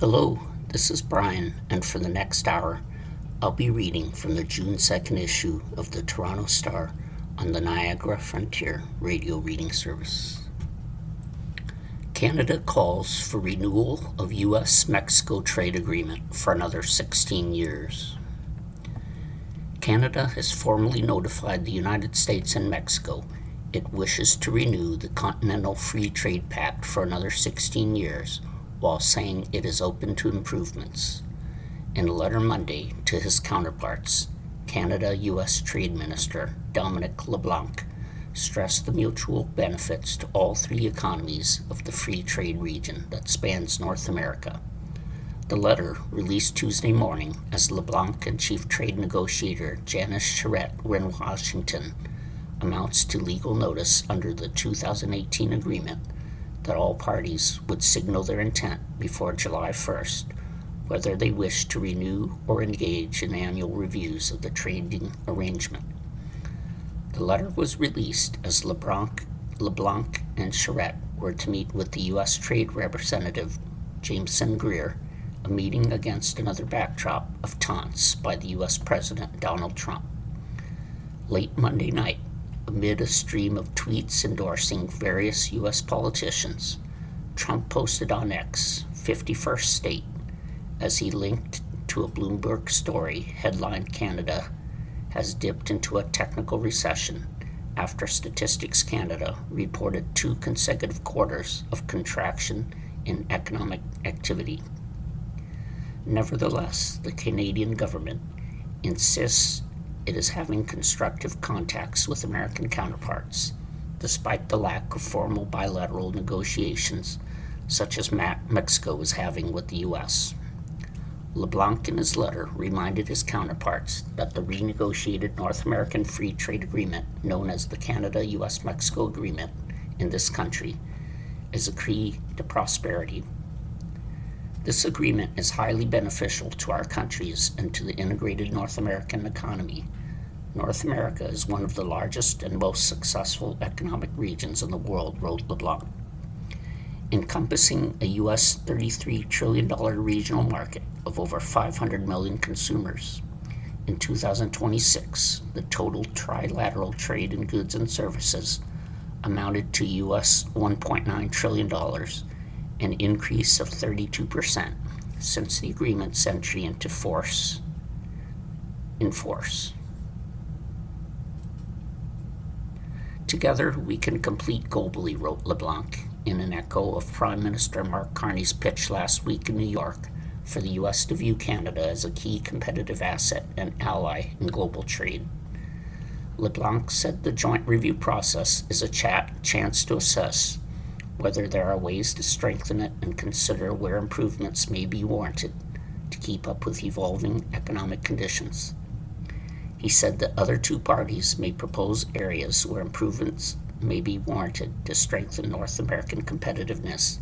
Hello, this is Brian, and for the next hour, I'll be reading from the June 2nd issue of the Toronto Star on the Niagara Frontier radio reading service. Canada calls for renewal of U.S.-Mexico trade agreement for another 16 years. Canada has formally notified the United States and Mexico it wishes to renew the Continental Free Trade Pact for another 16 years, while saying it is open to improvements. In a letter Monday to his counterparts, Canada-U.S. Trade Minister Dominic LeBlanc stressed the mutual benefits to all three economies of the free trade region that spans North America. The letter, released Tuesday morning as LeBlanc and Chief Trade Negotiator Janice Charette were in Washington, amounts to legal notice under the 2018 agreement that all parties would signal their intent before July 1st, whether they wish to renew or engage in annual reviews of the trading arrangement. The letter was released as LeBlanc and Charette were to meet with the U.S. Trade Representative Jameson Greer, a meeting against another backdrop of taunts by the U.S. President Donald Trump. Late Monday night, amid a stream of tweets endorsing various U.S. politicians, Trump posted on X, 51st State, as he linked to a Bloomberg story headlined Canada has dipped into a technical recession after Statistics Canada reported 2 consecutive quarters of contraction in economic activity. Nevertheless, the Canadian government insists it is having constructive contacts with American counterparts, despite the lack of formal bilateral negotiations such as Mexico is having with the U.S. LeBlanc in his letter reminded his counterparts that the renegotiated North American Free Trade Agreement, known as the Canada-U.S.-Mexico Agreement in this country, is a key to prosperity. This agreement is highly beneficial to our countries and to the integrated North American economy. North America is one of the largest and most successful economic regions in the world, wrote LeBlanc, encompassing a U.S. $33 trillion regional market of over 500 million consumers. In 2026, the total trilateral trade in goods and services amounted to U.S. $1.9 trillion, an increase of 32% since the agreement's entry into force. Together we can compete globally, wrote LeBlanc, in an echo of Prime Minister Mark Carney's pitch last week in New York for the U.S. to view Canada as a key competitive asset and ally in global trade. LeBlanc said the joint review process is a chance to assess whether there are ways to strengthen it and consider where improvements may be warranted to keep up with evolving economic conditions. He said that other two parties may propose areas where improvements may be warranted to strengthen North American competitiveness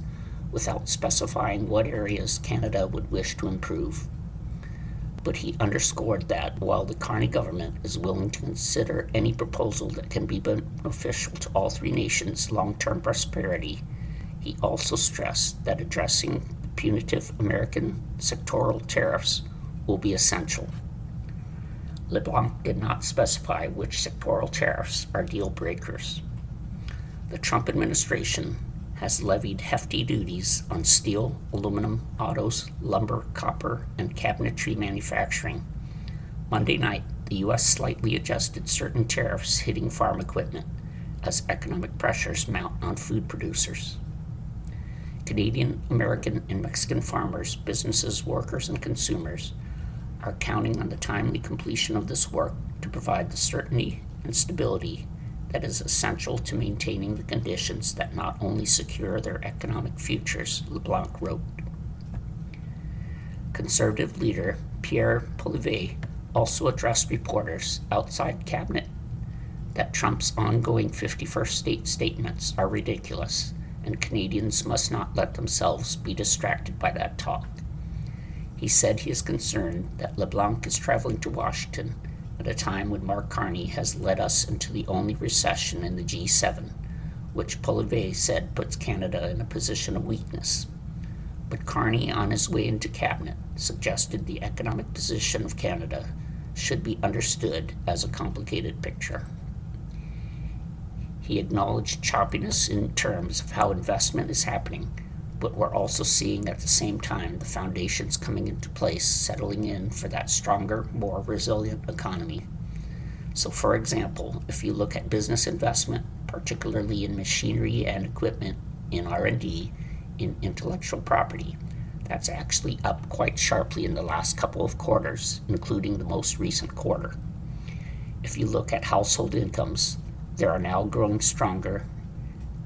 without specifying what areas Canada would wish to improve. But he underscored that while the Carney government is willing to consider any proposal that can be beneficial to all three nations' long-term prosperity, he also stressed that addressing punitive American sectoral tariffs will be essential. LeBlanc did not specify which sectoral tariffs are deal breakers. The Trump administration has levied hefty duties on steel, aluminum, autos, lumber, copper, and cabinetry manufacturing. Monday night, the U.S. slightly adjusted certain tariffs hitting farm equipment as economic pressures mount on food producers. Canadian, American, and Mexican farmers, businesses, workers, and consumers are counting on the timely completion of this work to provide the certainty and stability that is essential to maintaining the conditions that not only secure their economic futures, LeBlanc wrote. Conservative leader Pierre Poilievre also addressed reporters outside cabinet that Trump's ongoing 51st State statements are ridiculous, and Canadians must not let themselves be distracted by that talk. He said he is concerned that LeBlanc is traveling to Washington at a time when Mark Carney has led us into the only recession in the G7, which Poilievre said puts Canada in a position of weakness. But Carney, on his way into cabinet, suggested the economic position of Canada should be understood as a complicated picture. He acknowledged choppiness in terms of how investment is happening, but we're also seeing at the same time the foundations coming into place, settling in for that stronger, more resilient economy. So for example, if you look at business investment, particularly in machinery and equipment, in R&D, in intellectual property, that's actually up quite sharply in the last couple of quarters, including the most recent quarter. If you look at household incomes, they are now growing stronger.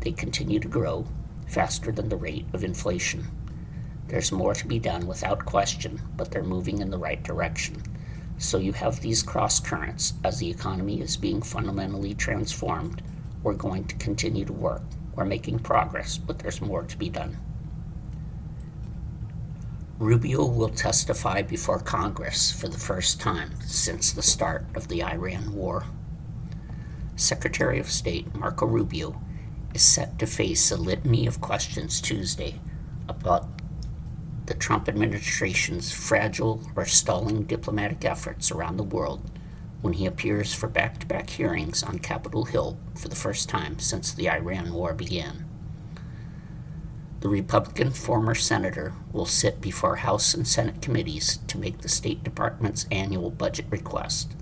They continue to grow faster than the rate of inflation. There's more to be done without question, but they're moving in the right direction. So you have these cross currents as the economy is being fundamentally transformed. We're going to continue to work. We're making progress, but there's more to be done. Rubio will testify before Congress for the first time since the start of the Iran war. Secretary of State Marco Rubio is set to face a litany of questions Tuesday about the Trump administration's fragile or stalling diplomatic efforts around the world when he appears for back-to-back hearings on Capitol Hill for the first time since the Iran war began. The Republican former senator will sit before House and Senate committees to make the State Department's annual budget request,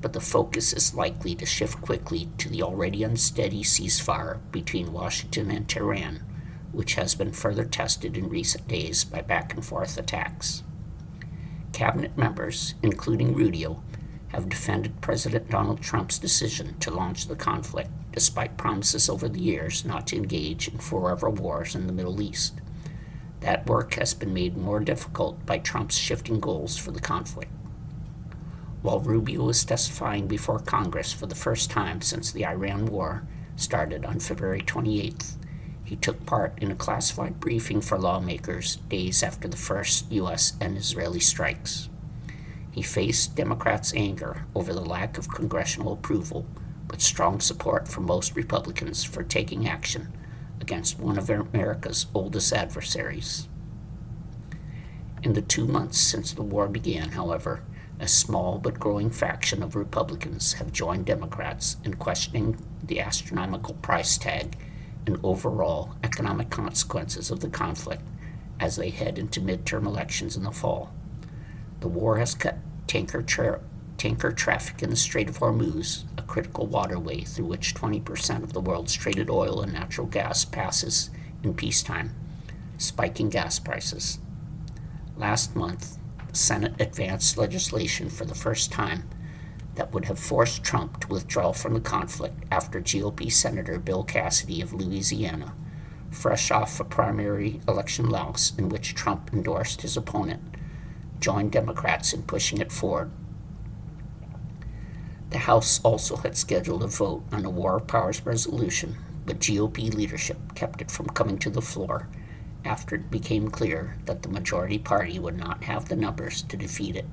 but the focus is likely to shift quickly to the already unsteady ceasefire between Washington and Tehran, which has been further tested in recent days by back-and-forth attacks. Cabinet members, including Rubio, have defended President Donald Trump's decision to launch the conflict, despite promises over the years not to engage in forever wars in the Middle East. That work has been made more difficult by Trump's shifting goals for the conflict. While Rubio is testifying before Congress for the first time since the Iran war started on February 28th, he took part in a classified briefing for lawmakers days after the first U.S. and Israeli strikes. He faced Democrats' anger over the lack of congressional approval, but strong support from most Republicans for taking action against one of America's oldest adversaries. In the 2 months since the war began, however, a small but growing faction of Republicans have joined Democrats in questioning the astronomical price tag and overall economic consequences of the conflict as they head into midterm elections in the fall. The war has cut tanker traffic in the Strait of Hormuz, a critical waterway through which 20% of the world's traded oil and natural gas passes in peacetime, spiking gas prices. Last month, the Senate advanced legislation for the first time that would have forced Trump to withdraw from the conflict after GOP Senator Bill Cassidy of Louisiana, fresh off a primary election loss in which Trump endorsed his opponent, joined Democrats in pushing it forward. The House also had scheduled a vote on a War Powers resolution, but GOP leadership kept it from coming to the floor after it became clear that the majority party would not have the numbers to defeat it.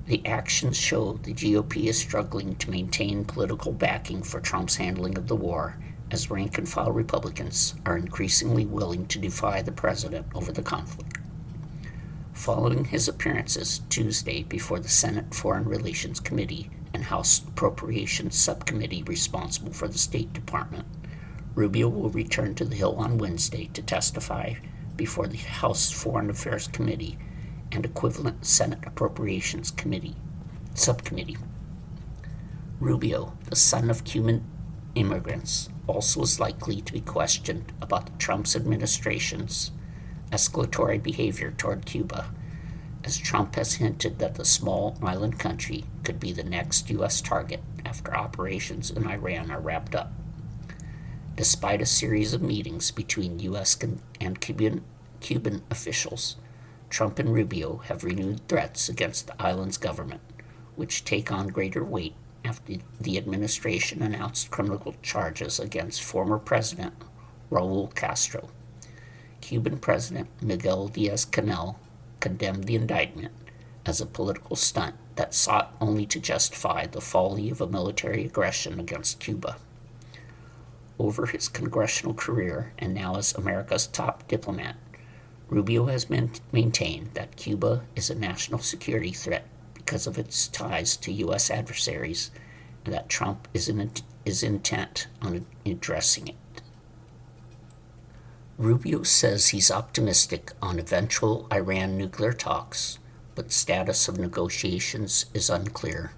The actions show the GOP is struggling to maintain political backing for Trump's handling of the war, as rank-and-file Republicans are increasingly willing to defy the president over the conflict. Following his appearances Tuesday before the Senate Foreign Relations Committee and House Appropriations Subcommittee responsible for the State Department, Rubio will return to the Hill on Wednesday to testify before the House Foreign Affairs Committee and equivalent Senate Appropriations Committee Subcommittee. Rubio, the son of Cuban immigrants, also is likely to be questioned about Trump's administration's escalatory behavior toward Cuba, as Trump has hinted that the small island country could be the next U.S. target after operations in Iran are wrapped up. Despite a series of meetings between U.S. and Cuban officials, Trump and Rubio have renewed threats against the island's government, which take on greater weight after the administration announced criminal charges against former President Raul Castro. Cuban President Miguel Diaz-Canel condemned the indictment as a political stunt that sought only to justify the folly of a military aggression against Cuba. Over his congressional career and now as America's top diplomat, Rubio has maintained that Cuba is a national security threat because of its ties to U.S. adversaries, and that Trump is intent on addressing it. Rubio says he's optimistic on eventual Iran nuclear talks, but status of negotiations is unclear.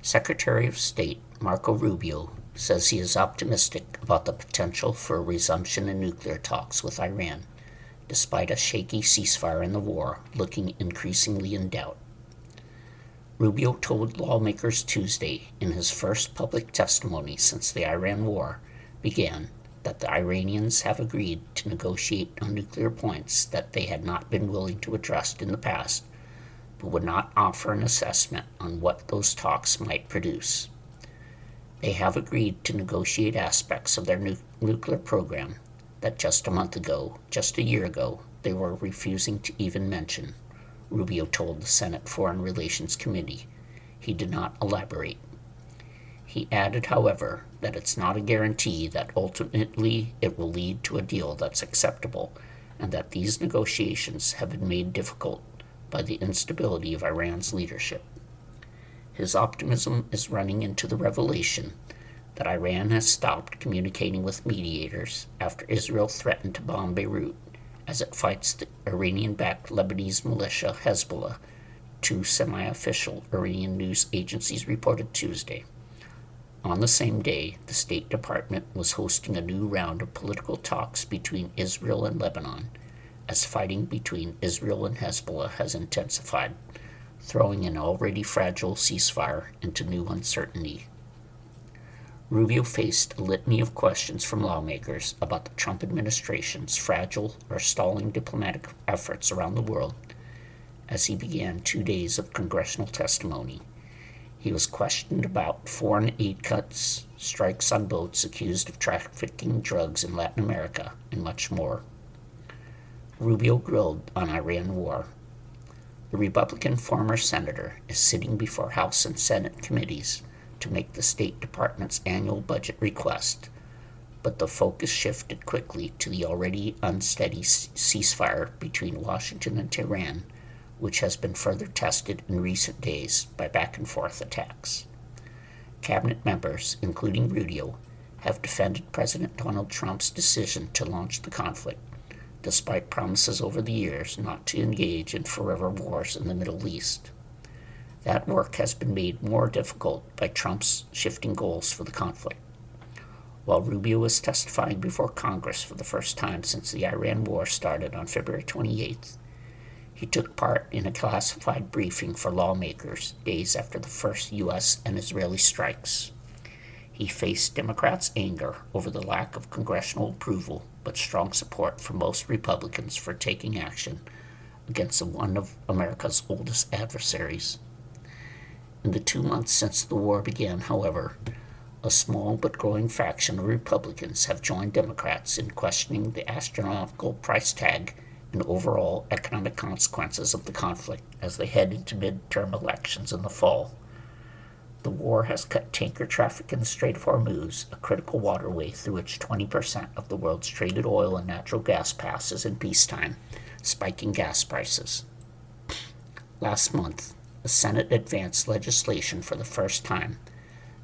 Secretary of State Marco Rubio says he is optimistic about the potential for a resumption in nuclear talks with Iran, despite a shaky ceasefire in the war looking increasingly in doubt. Rubio told lawmakers Tuesday in his first public testimony since the Iran war began that the Iranians have agreed to negotiate on nuclear points that they had not been willing to address in the past, but would not offer an assessment on what those talks might produce. They have agreed to negotiate aspects of their nuclear program that just a year ago, they were refusing to even mention, Rubio told the Senate Foreign Relations Committee. He did not elaborate. He added, however, that it's not a guarantee that ultimately it will lead to a deal that's acceptable, and that these negotiations have been made difficult by the instability of Iran's leadership. His optimism is running into the revelation that Iran has stopped communicating with mediators after Israel threatened to bomb Beirut as it fights the Iranian-backed Lebanese militia Hezbollah, two semi-official Iranian news agencies reported Tuesday. On the same day, the State Department was hosting a new round of political talks between Israel and Lebanon, as fighting between Israel and Hezbollah has intensified, throwing an already fragile ceasefire into new uncertainty. Rubio faced a litany of questions from lawmakers about the Trump administration's fragile or stalling diplomatic efforts around the world as he began 2 days of congressional testimony. He was questioned about foreign aid cuts, strikes on boats accused of trafficking drugs in Latin America, and much more. Rubio grilled on Iran war. The Republican former senator is sitting before House and Senate committees to make the State Department's annual budget request, but the focus shifted quickly to the already unsteady ceasefire between Washington and Tehran, which has been further tested in recent days by back-and-forth attacks. Cabinet members, including Rubio, have defended President Donald Trump's decision to launch the conflict, despite promises over the years not to engage in forever wars in the Middle East. That work has been made more difficult by Trump's shifting goals for the conflict. While Rubio is testifying before Congress for the first time since the Iran war started on February 28th, he took part in a classified briefing for lawmakers days after the first U.S. and Israeli strikes. He faced Democrats' anger over the lack of congressional approval, but strong support from most Republicans for taking action against one of America's oldest adversaries. In the 2 months since the war began, however, a small but growing faction of Republicans have joined Democrats in questioning the astronomical price tag and overall economic consequences of the conflict as they head into midterm elections in the fall. The war has cut tanker traffic in the Strait of Hormuz, a critical waterway through which 20% of the world's traded oil and natural gas passes in peacetime, spiking gas prices. Last month, the Senate advanced legislation for the first time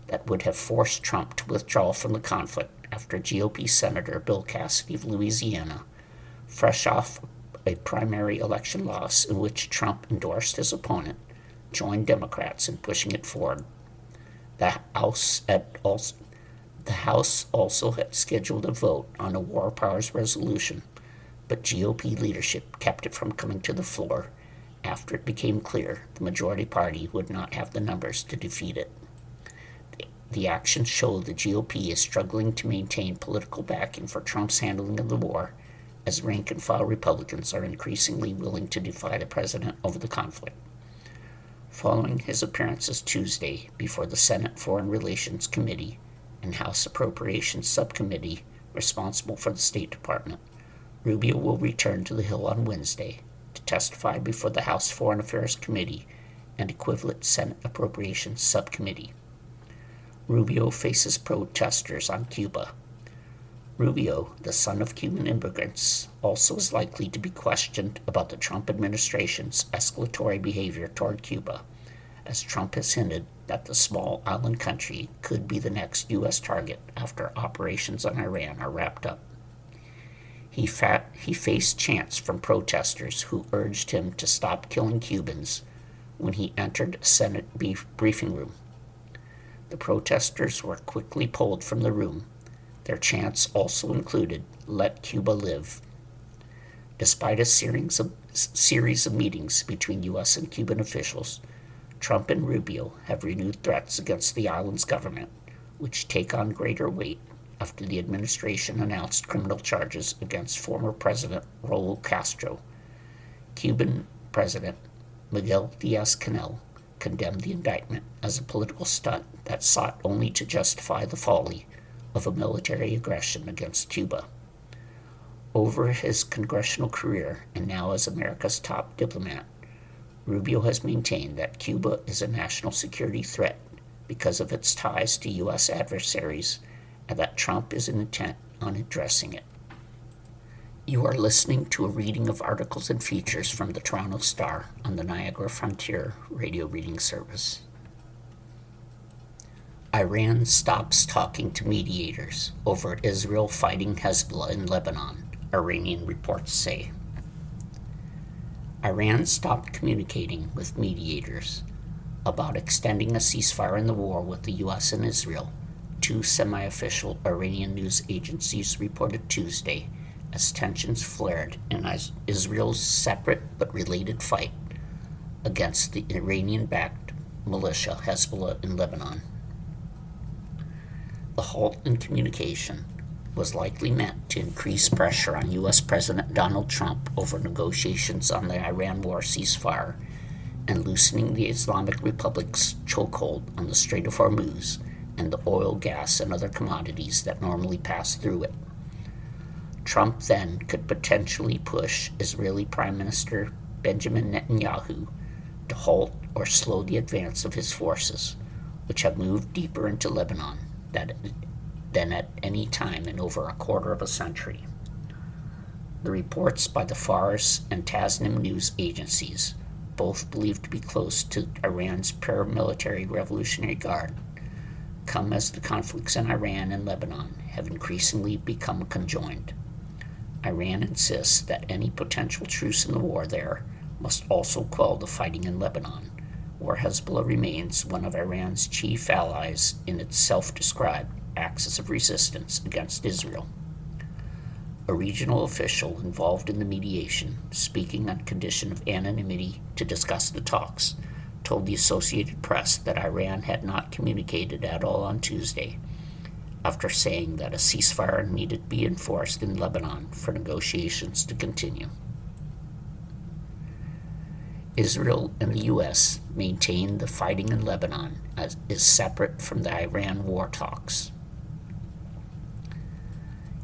that would have forced Trump to withdraw from the conflict after GOP Senator Bill Cassidy of Louisiana, fresh off a primary election loss in which Trump endorsed his opponent, joined Democrats in pushing it forward. The House also had scheduled a vote on a War Powers resolution, but GOP leadership kept it from coming to the floor after it became clear the majority party would not have the numbers to defeat it. The actions show the GOP is struggling to maintain political backing for Trump's handling of the war, as rank-and-file Republicans are increasingly willing to defy the president over the conflict. Following his appearances Tuesday before the Senate Foreign Relations Committee and House Appropriations Subcommittee responsible for the State Department, Rubio will return to the Hill on Wednesday to testify before the House Foreign Affairs Committee and equivalent Senate Appropriations Subcommittee. Rubio faces protesters on Cuba. Rubio, the son of Cuban immigrants, also is likely to be questioned about the Trump administration's escalatory behavior toward Cuba, as Trump has hinted that the small island country could be the next U.S. target after operations on Iran are wrapped up. He faced chants from protesters who urged him to stop killing Cubans when he entered a Senate briefing room. The protesters were quickly pulled from the room. Their chants also included, "Let Cuba live." Despite a series of meetings between U.S. and Cuban officials, Trump and Rubio have renewed threats against the island's government, which take on greater weight after the administration announced criminal charges against former President Raul Castro. Cuban President Miguel Diaz-Canel condemned the indictment as a political stunt that sought only to justify the folly of a military aggression against Cuba. Over his congressional career and now as America's top diplomat, Rubio has maintained that Cuba is a national security threat because of its ties to U.S. adversaries and that Trump is intent on addressing it. You are listening to a reading of articles and features from the Toronto Star on the Niagara Frontier radio reading service. Iran stops talking to mediators over Israel fighting Hezbollah in Lebanon, Iranian reports say. Iran stopped communicating with mediators about extending a ceasefire in the war with the U.S. and Israel, two semi-official Iranian news agencies reported Tuesday, as tensions flared in Israel's separate but related fight against the Iranian-backed militia Hezbollah in Lebanon. The halt in communication was likely meant to increase pressure on U.S. President Donald Trump over negotiations on the Iran war ceasefire and loosening the Islamic Republic's chokehold on the Strait of Hormuz and the oil, gas, and other commodities that normally pass through it. Trump then could potentially push Israeli Prime Minister Benjamin Netanyahu to halt or slow the advance of his forces, which have moved deeper into Lebanon than at any time in over a quarter of a century. The reports by the Fars and Tasnim news agencies, both believed to be close to Iran's paramilitary Revolutionary Guard, come as the conflicts in Iran and Lebanon have increasingly become conjoined. Iran insists that any potential truce in the war there must also quell the fighting in Lebanon, where Hezbollah remains one of Iran's chief allies in its self-described axis of resistance against Israel. A regional official involved in the mediation, speaking on condition of anonymity to discuss the talks, told the Associated Press that Iran had not communicated at all on Tuesday, after saying that a ceasefire needed to be enforced in Lebanon for negotiations to continue. Israel and the U.S. maintain the fighting in Lebanon is separate from the Iran war talks.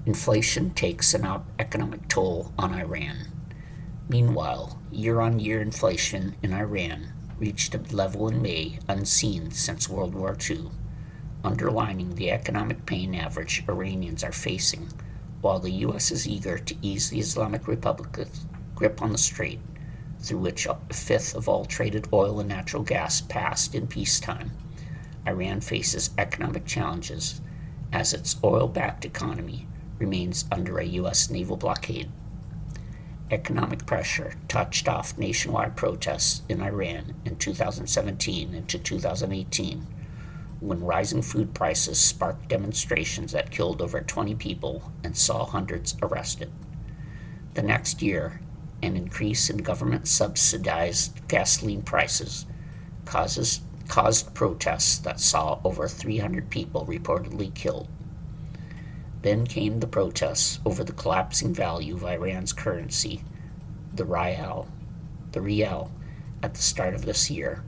Inflation takes an economic toll on Iran. Meanwhile, year-on-year inflation in Iran reached a level in May unseen since World War II, underlining the economic pain average Iranians are facing, while the U.S. is eager to ease the Islamic Republic's grip on the strait, through which a fifth of all traded oil and natural gas passed in peacetime. Iran faces economic challenges as its oil-backed economy remains under a U.S. naval blockade. Economic pressure touched off nationwide protests in Iran in 2017 into 2018, when rising food prices sparked demonstrations that killed over 20 people and saw hundreds arrested. The next year, an increase in government-subsidized gasoline prices caused protests that saw over 300 people reportedly killed. Then came the protests over the collapsing value of Iran's currency, the rial, at the start of this year.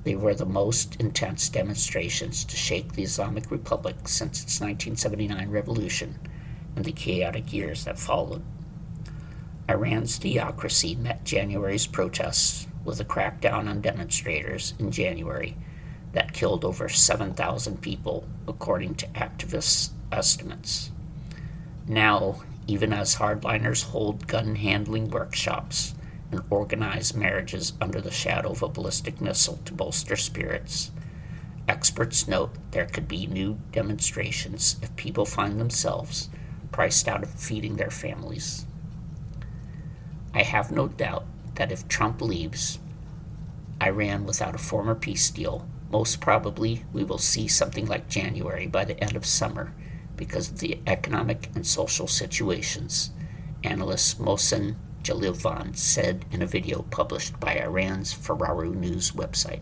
They were the most intense demonstrations to shake the Islamic Republic since its 1979 revolution and the chaotic years that followed. Iran's theocracy met January's protests with a crackdown on demonstrators in January that killed over 7,000 people, according to activists' estimates. Now, even as hardliners hold gun handling workshops and organize marriages under the shadow of a ballistic missile to bolster spirits, experts note there could be new demonstrations if people find themselves priced out of feeding their families. I have no doubt that if Trump leaves Iran without a former peace deal, most probably we will see something like January by the end of summer because of the economic and social situations, analyst Mohsen Jalilvan said in a video published by Iran's Fararu News website.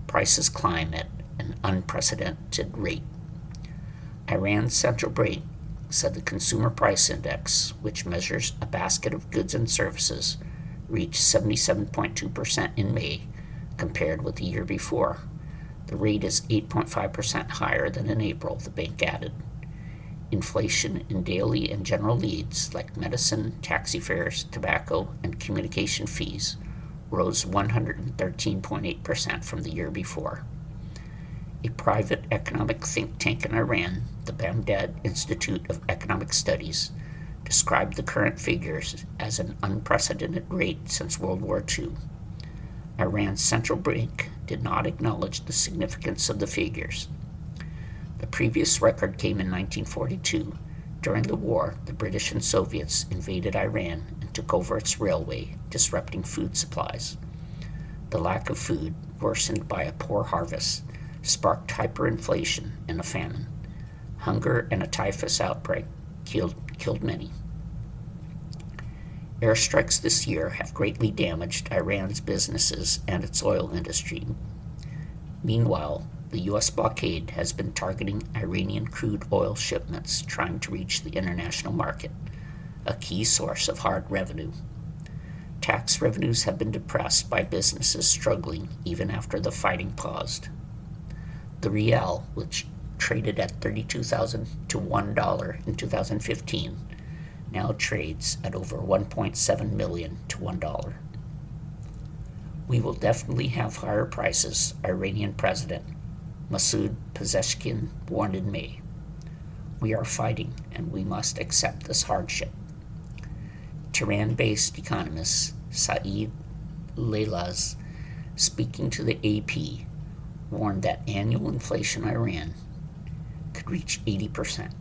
Prices climb at an unprecedented rate. Iran's central bank said the Consumer Price Index, which measures a basket of goods and services, reached 77.2% in May compared with the year before. The rate is 8.5% higher than in April, the bank added. Inflation in daily and general needs like medicine, taxi fares, tobacco, and communication fees rose 113.8% from the year before. A private economic think tank in Iran, the Baghdad Institute of Economic Studies, described the current figures as an unprecedented rate since World War II. Iran's central bank did not acknowledge the significance of the figures. The previous record came in 1942. During the war, the British and Soviets invaded Iran and took over its railway, disrupting food supplies. The lack of food, worsened by a poor harvest, sparked hyperinflation and a famine. Hunger and a typhus outbreak killed many. Airstrikes this year have greatly damaged Iran's businesses and its oil industry. Meanwhile, the U.S. blockade has been targeting Iranian crude oil shipments trying to reach the international market, a key source of hard revenue. Tax revenues have been depressed by businesses struggling even after the fighting paused. The rial, which traded at 32,000 to $1 in 2015, now trades at over 1.7 million to $1. We will definitely have higher prices, Iranian President Masoud Pezeshkian warned in May. We are fighting, and we must accept this hardship. Tehran-based economist Saeed Leilaz, speaking to the AP, warned that annual inflation in Iran could reach 80%.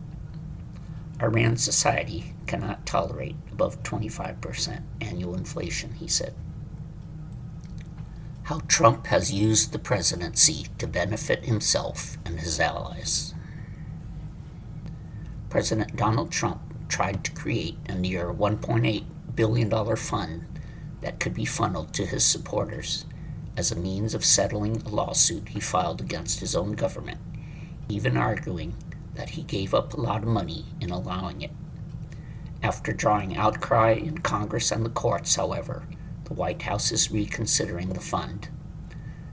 Iran society cannot tolerate above 25% annual inflation, he said. How Trump has used the presidency to benefit himself and his allies. President Donald Trump tried to create a near $1.8 billion fund that could be funneled to his supporters as a means of settling a lawsuit he filed against his own government, even arguing that he gave up a lot of money in allowing it. After drawing outcry in Congress and the courts, however, the White House is reconsidering the fund.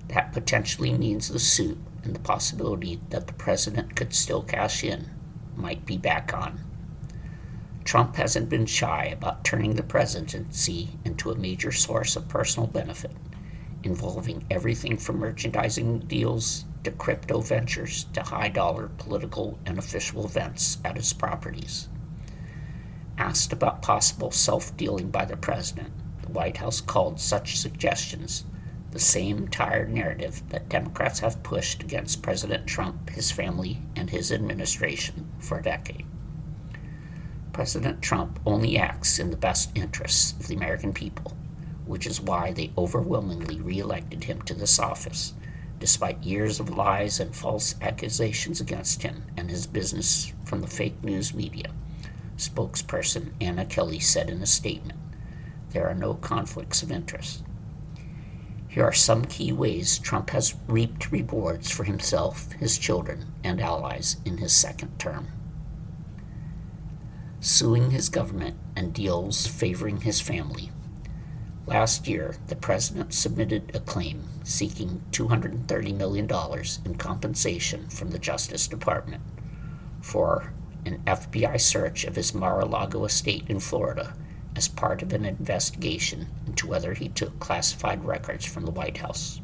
That potentially means the suit and the possibility that the president could still cash in might be back on. Trump hasn't been shy about turning the presidency into a major source of personal benefit, involving everything from merchandising deals to crypto ventures to high-dollar political and official events at his properties. Asked about possible self-dealing by the president, the White House called such suggestions the same tired narrative that Democrats have pushed against President Trump, his family, and his administration for a decade. President Trump only acts in the best interests of the American people, which is why they overwhelmingly re-elected him to this office, despite years of lies and false accusations against him and his business from the fake news media. Spokesperson Anna Kelly said in a statement, "There are no conflicts of interest." Here are some key ways Trump has reaped rewards for himself, his children, and allies in his second term. Suing his government and deals favoring his family. Last year, the president submitted a claim seeking $230 million in compensation from the Justice Department for an FBI search of his Mar-a-Lago estate in Florida as part of an investigation into whether he took classified records from the White House.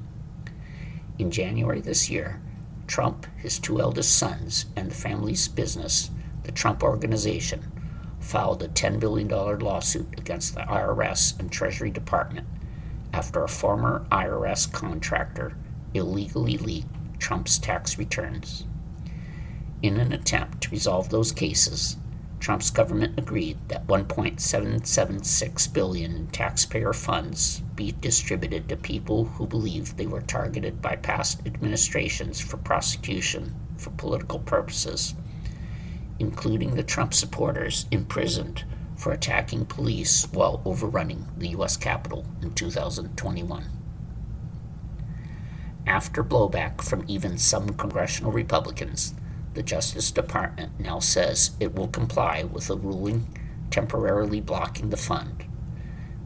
In January this year, Trump, his two eldest sons, and the family's business the Trump Organization filed a $10 billion lawsuit against the IRS and Treasury Department after a former IRS contractor illegally leaked Trump's tax returns. In an attempt to resolve those cases, Trump's government agreed that $1.776 billion in taxpayer funds be distributed to people who believed they were targeted by past administrations for prosecution for political purposes, including the Trump supporters imprisoned for attacking police while overrunning the U.S. Capitol in 2021. After blowback from even some congressional Republicans, the Justice Department now says it will comply with a ruling temporarily blocking the fund.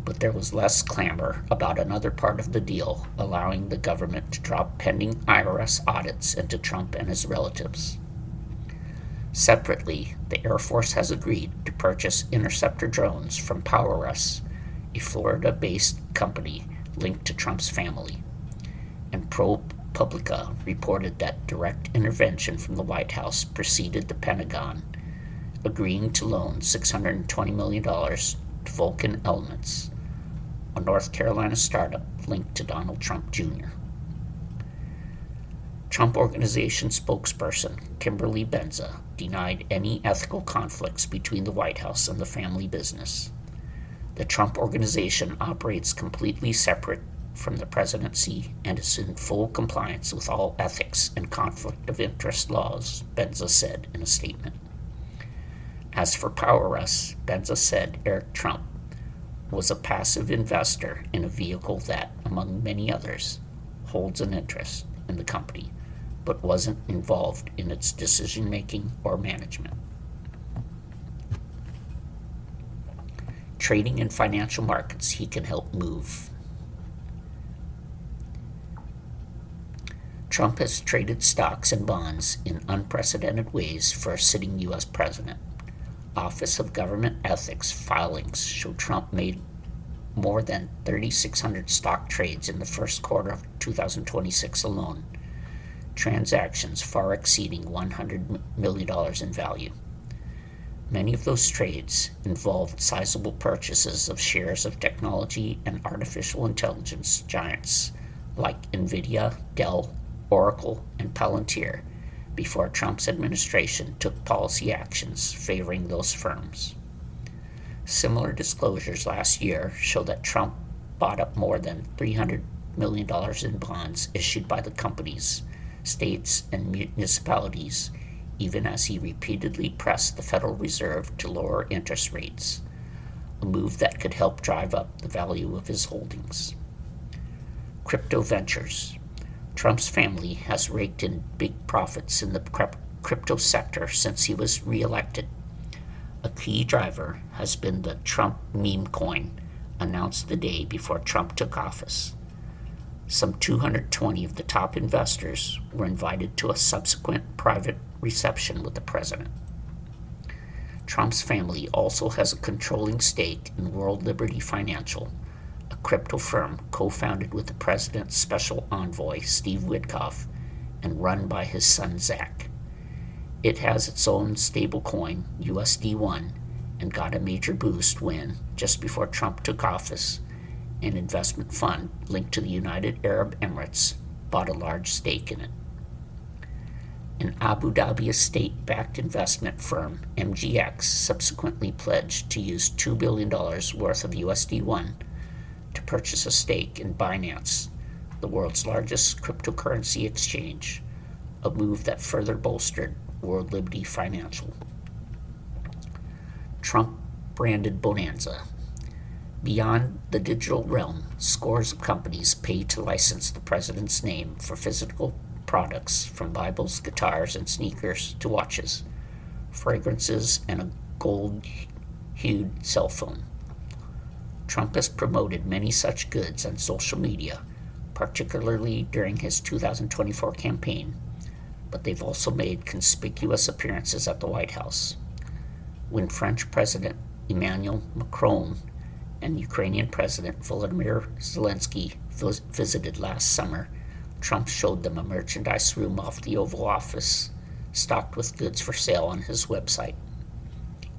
But there was less clamor about another part of the deal, allowing the government to drop pending IRS audits into Trump and his relatives. Separately, the Air Force has agreed to purchase interceptor drones from PowerUs, a Florida-based company linked to Trump's family. And ProPublica reported that direct intervention from the White House preceded the Pentagon agreeing to loan $620 million to Vulcan Elements, a North Carolina startup linked to Donald Trump Jr. Trump Organization spokesperson Kimberly Benza denied any ethical conflicts between the White House and the family business. The Trump Organization operates completely separate from the presidency and is in full compliance with all ethics and conflict of interest laws, Benza said in a statement. As for PowerUs, Benza said Eric Trump was a passive investor in a vehicle that, among many others, holds an interest in the company, but wasn't involved in its decision-making or management. Trading in financial markets he can help move. Trump has traded stocks and bonds in unprecedented ways for a sitting U.S. president. Office of Government Ethics filings show Trump made more than 3,600 stock trades in the first quarter of 2026 alone, transactions far exceeding $100 million in value. Many of those trades involved sizable purchases of shares of technology and artificial intelligence giants like NVIDIA, Dell, Oracle, and Palantir before Trump's administration took policy actions favoring those firms. Similar disclosures last year show that Trump bought up more than $300 million in bonds issued by the companies, states, and municipalities, even as he repeatedly pressed the Federal Reserve to lower interest rates, a move that could help drive up the value of his holdings. Crypto ventures. Trump's family has raked in big profits in the crypto sector since he was reelected. A key driver has been the Trump meme coin, announced the day before Trump took office. Some 220 of the top investors were invited to a subsequent private reception with the president. Trump's family also has a controlling stake in World Liberty Financial, a crypto firm co-founded with the president's special envoy, Steve Witkoff, and run by his son, Zach. It has its own stablecoin, USD1, and got a major boost when, just before Trump took office, an investment fund linked to the United Arab Emirates bought a large stake in it. An Abu Dhabi estate-backed investment firm, MGX, subsequently pledged to use $2 billion worth of USD1 to purchase a stake in Binance, the world's largest cryptocurrency exchange, a move that further bolstered World Liberty Financial. Trump-branded bonanza. Beyond the digital realm, scores of companies pay to license the president's name for physical products, from Bibles, guitars, and sneakers to watches, fragrances, and a gold-hued cell phone. Trump has promoted many such goods on social media, particularly during his 2024 campaign, but they've also made conspicuous appearances at the White House. When French President Emmanuel Macron and Ukrainian President Volodymyr Zelensky visited last summer, Trump showed them a merchandise room off the Oval Office, stocked with goods for sale on his website.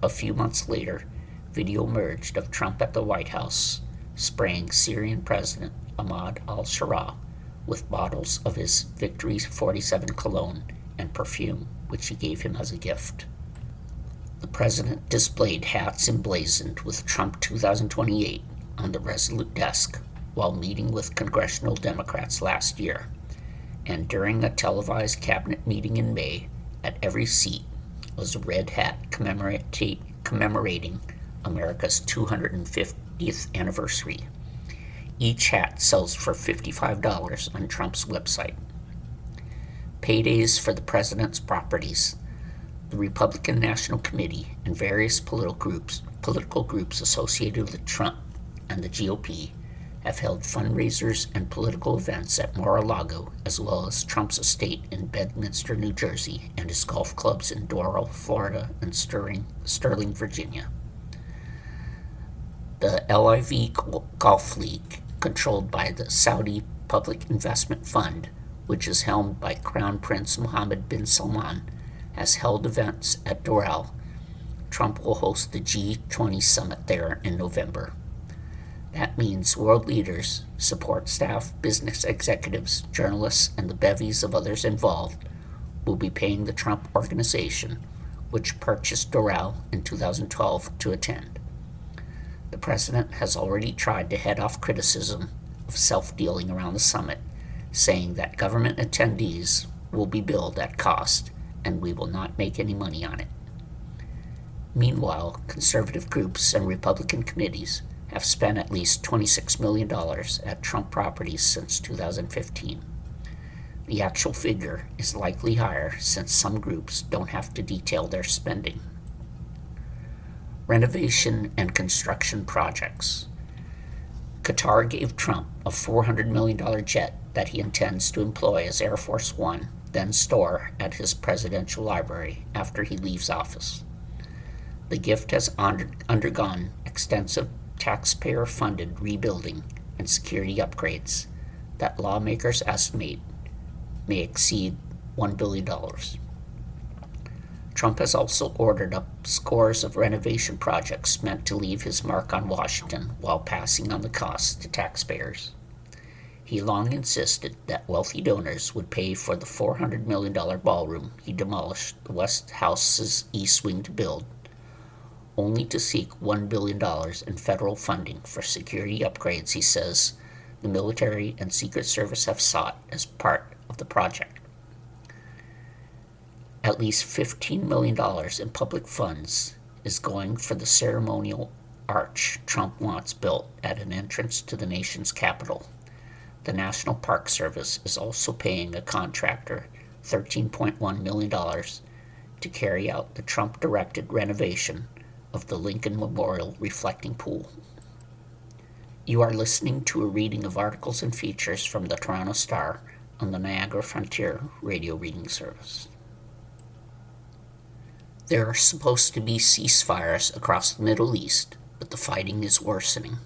A few months later, video emerged of Trump at the White House spraying Syrian President Ahmad al-Sharaa with bottles of his Victory 47 cologne and perfume, which he gave him as a gift. The president displayed hats emblazoned with Trump 2028 on the Resolute desk while meeting with congressional Democrats last year, and during a televised cabinet meeting in May, at every seat was a red hat commemorating America's 250th anniversary. Each hat sells for $55 on Trump's website. Paydays for the president's properties. The Republican National Committee and various political groups associated with Trump and the GOP have held fundraisers and political events at Mar-a-Lago, as well as Trump's estate in Bedminster, New Jersey, and his golf clubs in Doral, Florida, and Sterling, Virginia. The LIV Golf League, controlled by the Saudi Public Investment Fund, which is helmed by Crown Prince Mohammed bin Salman, has held events at Doral. Trump will host the G20 summit there in November. That means world leaders, support staff, business executives, journalists, and the bevies of others involved will be paying the Trump Organization, which purchased Doral in 2012, to attend. The president has already tried to head off criticism of self-dealing around the summit, saying that government attendees will be billed at cost and we will not make any money on it. Meanwhile, conservative groups and Republican committees have spent at least $26 million at Trump properties since 2015. The actual figure is likely higher since some groups don't have to detail their spending. Renovation and construction projects. Qatar gave Trump a $400 million jet that he intends to employ as Air Force One, then store at his presidential library after he leaves office. The gift has undergone extensive taxpayer-funded rebuilding and security upgrades that lawmakers estimate may exceed $1 billion. Trump has also ordered up scores of renovation projects meant to leave his mark on Washington while passing on the costs to taxpayers. He long insisted that wealthy donors would pay for the $400 million ballroom he demolished the West House's East Wing to build, only to seek $1 billion in federal funding for security upgrades he says the military and Secret Service have sought as part of the project. At least $15 million in public funds is going for the ceremonial arch Trump wants built at an entrance to the nation's capital. The National Park Service is also paying a contractor $13.1 million to carry out the Trump-directed renovation of the Lincoln Memorial Reflecting Pool. You are listening to a reading of articles and features from the Toronto Star on the Niagara Frontier radio reading service. There are supposed to be ceasefires across the Middle East, but the fighting is worsening.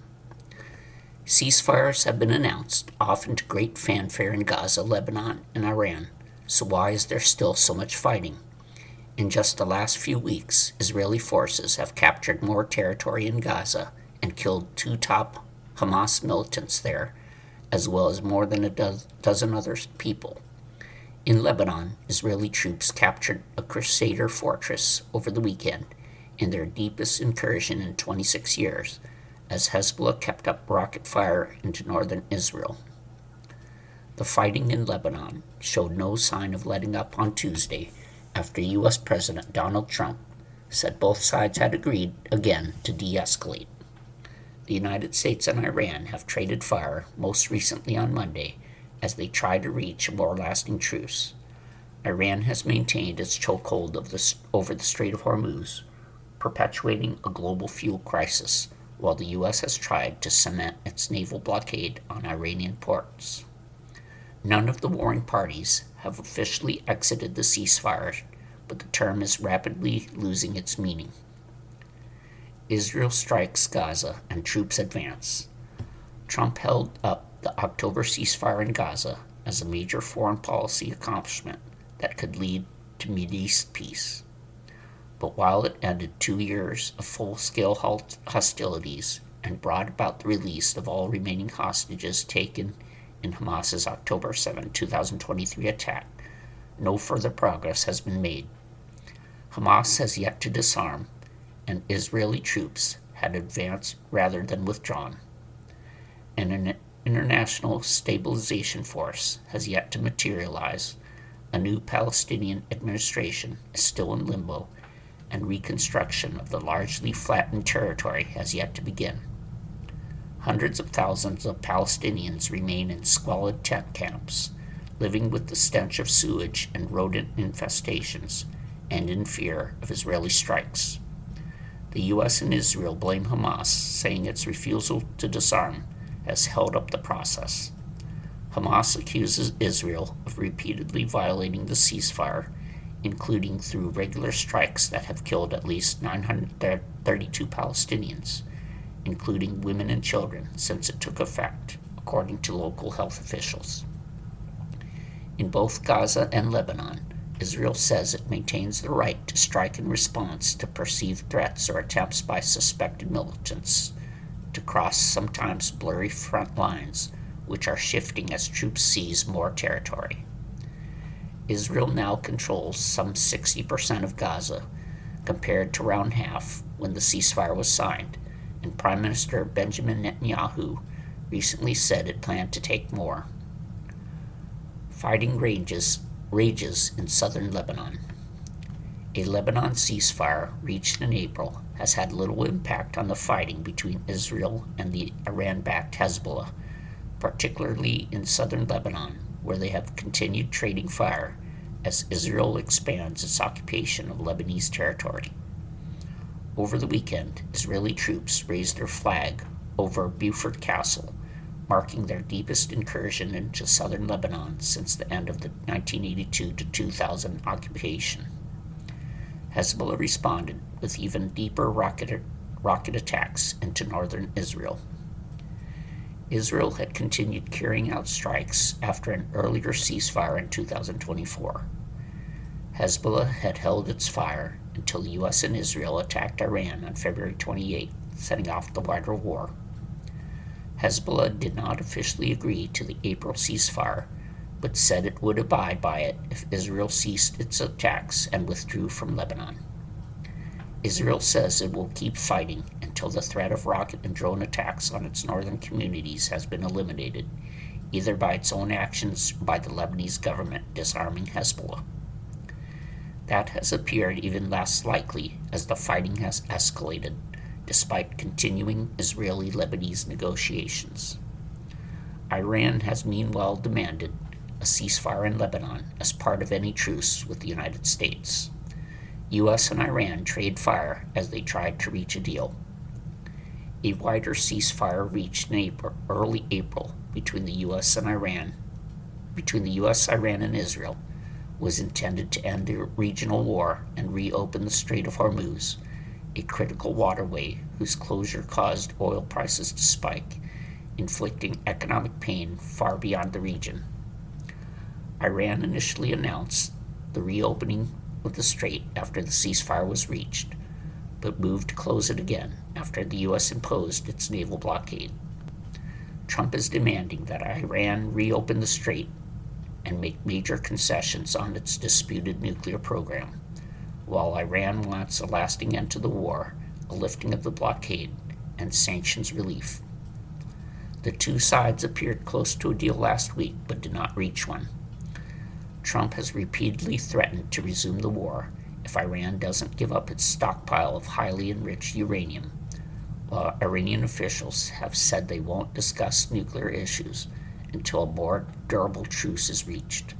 Ceasefires have been announced, often to great fanfare in Gaza, Lebanon, and Iran. So why is there still so much fighting? In just the last few weeks, Israeli forces have captured more territory in Gaza and killed 2 top Hamas militants there, as well as more than a dozen other people. In Lebanon, Israeli troops captured a Crusader fortress over the weekend in their deepest incursion in 26 years, as Hezbollah kept up rocket fire into northern Israel. The fighting in Lebanon showed no sign of letting up on Tuesday after U.S. President Donald Trump said both sides had agreed again to de-escalate. The United States and Iran have traded fire, most recently on Monday, as they try to reach a more lasting truce. Iran has maintained its chokehold over the Strait of Hormuz, perpetuating a global fuel crisis, while the U.S. has tried to cement its naval blockade on Iranian ports. None of the warring parties have officially exited the ceasefire, but the term is rapidly losing its meaning. Israel strikes Gaza and troops advance. Trump held up the October ceasefire in Gaza as a major foreign policy accomplishment that could lead to Mideast peace. But while it ended 2 years of full-scale hostilities and brought about the release of all remaining hostages taken in Hamas's October 7, 2023 attack, no further progress has been made. Hamas has yet to disarm, and Israeli troops had advanced rather than withdrawn. And an international stabilization force has yet to materialize. A new Palestinian administration is still in limbo, and reconstruction of the largely flattened territory has yet to begin. Hundreds of thousands of Palestinians remain in squalid tent camps, living with the stench of sewage and rodent infestations, and in fear of Israeli strikes. The U.S. and Israel blame Hamas, saying its refusal to disarm has held up the process. Hamas accuses Israel of repeatedly violating the ceasefire, including through regular strikes that have killed at least 932 Palestinians, including women and children, since it took effect, according to local health officials. In both Gaza and Lebanon, Israel says it maintains the right to strike in response to perceived threats or attempts by suspected militants to cross sometimes blurry front lines, which are shifting as troops seize more territory. Israel now controls some 60% of Gaza, compared to around half when the ceasefire was signed, and Prime Minister Benjamin Netanyahu recently said it planned to take more. Fighting rages in southern Lebanon. A Lebanon ceasefire reached in April has had little impact on the fighting between Israel and the Iran-backed Hezbollah, particularly in southern Lebanon, where they have continued trading fire as Israel expands its occupation of Lebanese territory. Over the weekend, Israeli troops raised their flag over Beaufort Castle, marking their deepest incursion into southern Lebanon since the end of the 1982-2000 occupation. Hezbollah responded with even deeper rocket attacks into northern Israel. Israel had continued carrying out strikes after an earlier ceasefire in 2024. Hezbollah had held its fire until the U.S. and Israel attacked Iran on February 28, setting off the wider war. Hezbollah did not officially agree to the April ceasefire, but said it would abide by it if Israel ceased its attacks and withdrew from Lebanon. Israel says it will keep fighting until the threat of rocket and drone attacks on its northern communities has been eliminated, either by its own actions or by the Lebanese government disarming Hezbollah. That has appeared even less likely as the fighting has escalated, despite continuing Israeli-Lebanese negotiations. Iran has meanwhile demanded a ceasefire in Lebanon as part of any truce with the United States. U.S. and Iran trade fire as they tried to reach a deal. A wider ceasefire reached in early April between the U.S. and Iran, and Israel, was intended to end the regional war and reopen the Strait of Hormuz, a critical waterway whose closure caused oil prices to spike, inflicting economic pain far beyond the region. Iran initially announced the reopening of the strait after the ceasefire was reached, but moved to close it again after the U.S. imposed its naval blockade. Trump is demanding that Iran reopen the strait and make major concessions on its disputed nuclear program, while Iran wants a lasting end to the war, a lifting of the blockade, and sanctions relief. The two sides appeared close to a deal last week, but did not reach one. Trump has repeatedly threatened to resume the war if Iran doesn't give up its stockpile of highly enriched uranium, while Iranian officials have said they won't discuss nuclear issues until a more durable truce is reached.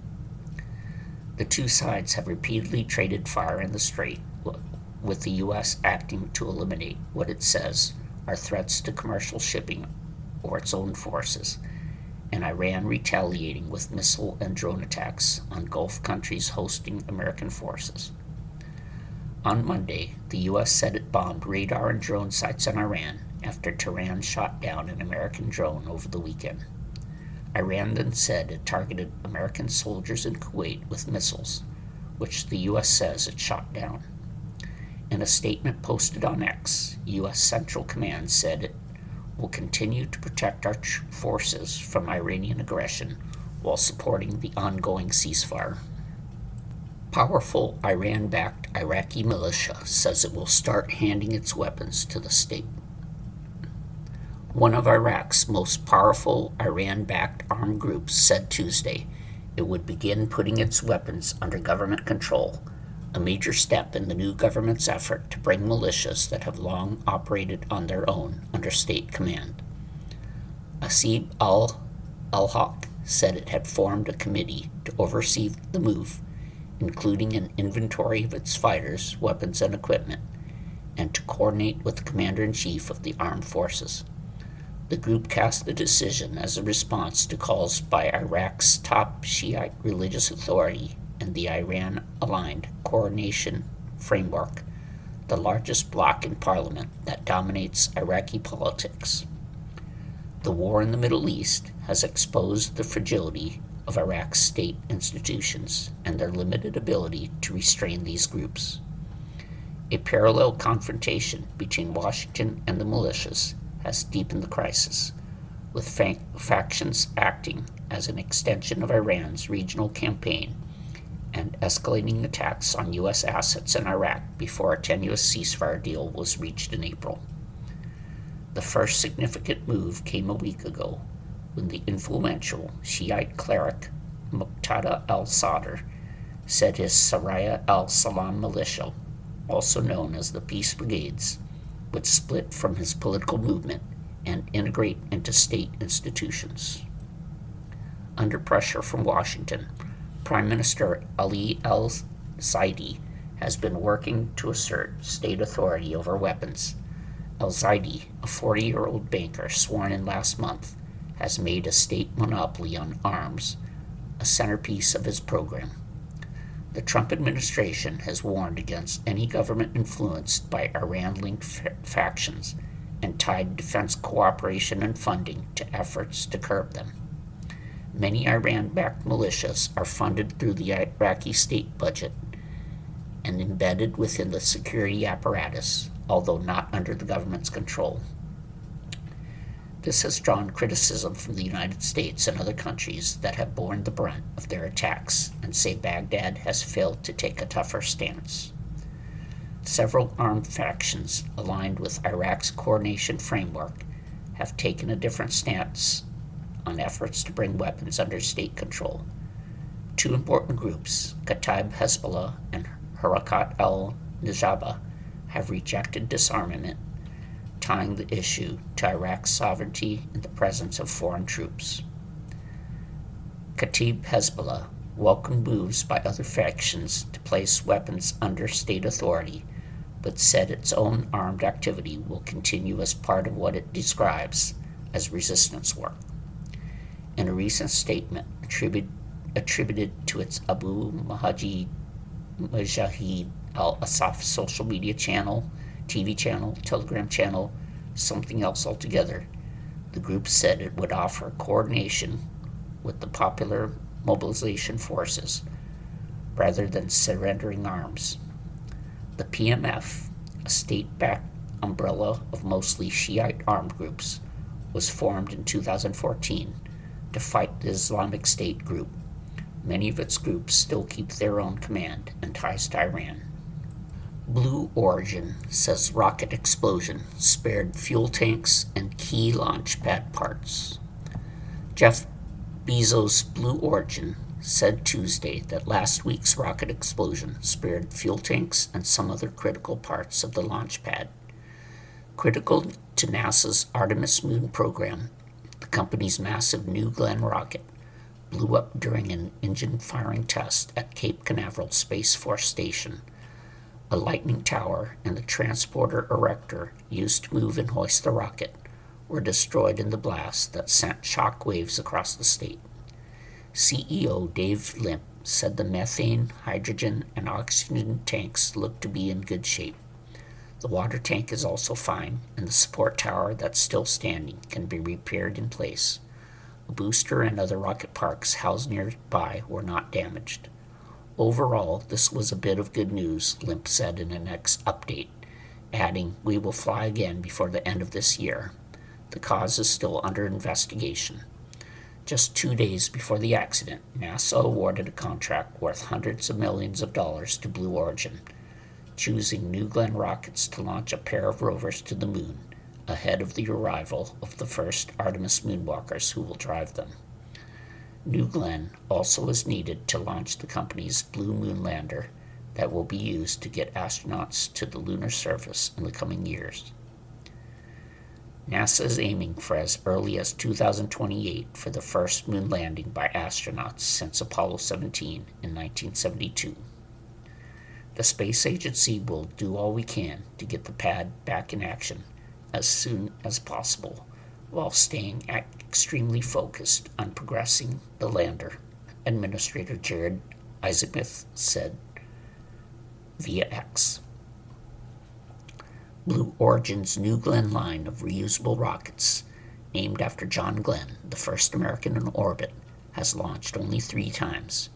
The two sides have repeatedly traded fire in the strait, with the U.S. acting to eliminate what it says are threats to commercial shipping or its own forces, and Iran retaliating with missile and drone attacks on Gulf countries hosting American forces. On Monday, the U.S. said it bombed radar and drone sites in Iran after Tehran shot down an American drone over the weekend. Iran then said it targeted American soldiers in Kuwait with missiles, which the U.S. says it shot down. In a statement posted on X, U.S. Central Command said it will continue to protect our forces from Iranian aggression while supporting the ongoing ceasefire. Powerful Iran-backed Iraqi militia says it will start handing its weapons to the state. One of Iraq's most powerful Iran-backed armed groups said Tuesday it would begin putting its weapons under government control, a major step in the new government's effort to bring militias that have long operated on their own under state command. Asib al-Haq said it had formed a committee to oversee the move, including an inventory of its fighters, weapons, and equipment, and to coordinate with the commander-in-chief of the armed forces. The group cast the decision as a response to calls by Iraq's top Shiite religious authority and the Iran-aligned Coordination Framework, the largest bloc in parliament that dominates Iraqi politics. The war in the Middle East has exposed the fragility of Iraq's state institutions and their limited ability to restrain these groups. A parallel confrontation between Washington and the militias has deepened the crisis, with factions acting as an extension of Iran's regional campaign and escalating attacks on U.S. assets in Iraq before a tenuous ceasefire deal was reached in April. The first significant move came a week ago when the influential Shiite cleric Muqtada al-Sadr said his Saraya al-Salam militia, also known as the Peace Brigades, would split from his political movement and integrate into state institutions. Under pressure from Washington, Prime Minister Ali al-Zaidi has been working to assert state authority over weapons. Al-Zaidi, a 40-year-old banker sworn in last month, has made a state monopoly on arms a centerpiece of his program. The Trump administration has warned against any government influenced by Iran-linked factions and tied defense cooperation and funding to efforts to curb them. Many Iran-backed militias are funded through the Iraqi state budget and embedded within the security apparatus, although not under the government's control. This has drawn criticism from the United States and other countries that have borne the brunt of their attacks and say Baghdad has failed to take a tougher stance. Several armed factions aligned with Iraq's coordination framework have taken a different stance on efforts to bring weapons under state control. Two important groups, Kataib Hezbollah and Harakat al-Najaba, have rejected disarmament, tying the issue to Iraq's sovereignty in the presence of foreign troops. Kataib Hezbollah welcomed moves by other factions to place weapons under state authority, but said its own armed activity will continue as part of what it describes as resistance work. In a recent statement attributed to its Abu Mujahid al-Asaf social media channel, TV channel, Telegram channel, something else altogether, the group said it would offer coordination with the Popular Mobilization Forces rather than surrendering arms. The PMF, a state-backed umbrella of mostly Shiite armed groups, was formed in 2014 to fight the Islamic State group. Many of its groups still keep their own command and ties to Iran. Blue Origin says rocket explosion spared fuel tanks and key launch pad parts. Jeff Bezos' Blue Origin said Tuesday that last week's rocket explosion spared fuel tanks and some other critical parts of the launch pad. Critical to NASA's Artemis moon program, the company's massive New Glenn rocket blew up during an engine firing test at Cape Canaveral Space Force Station. A lightning tower and the transporter erector used to move and hoist the rocket were destroyed in the blast that sent shock waves across the state. CEO Dave Limp said the methane, hydrogen, and oxygen tanks look to be in good shape. The water tank is also fine, and the support tower that's still standing can be repaired in place. A booster and other rocket parks housed nearby were not damaged. Overall, this was a bit of good news, Limp said in the next update, adding, "We will fly again before the end of this year. The cause is still under investigation." Just 2 days before the accident, NASA awarded a contract worth hundreds of millions of dollars to Blue Origin, choosing New Glenn rockets to launch a pair of rovers to the moon, ahead of the arrival of the first Artemis moonwalkers who will drive them. New Glenn also is needed to launch the company's Blue Moon lander that will be used to get astronauts to the lunar surface in the coming years. NASA is aiming for as early as 2028 for the first moon landing by astronauts since Apollo 17 in 1972. The space agency will do all we can to get the pad back in action as soon as possible, while staying extremely focused on progressing the lander, Administrator Jared Isaacmuth said via X. Blue Origin's New Glenn line of reusable rockets, named after John Glenn, the first American in orbit, has launched only 3 times.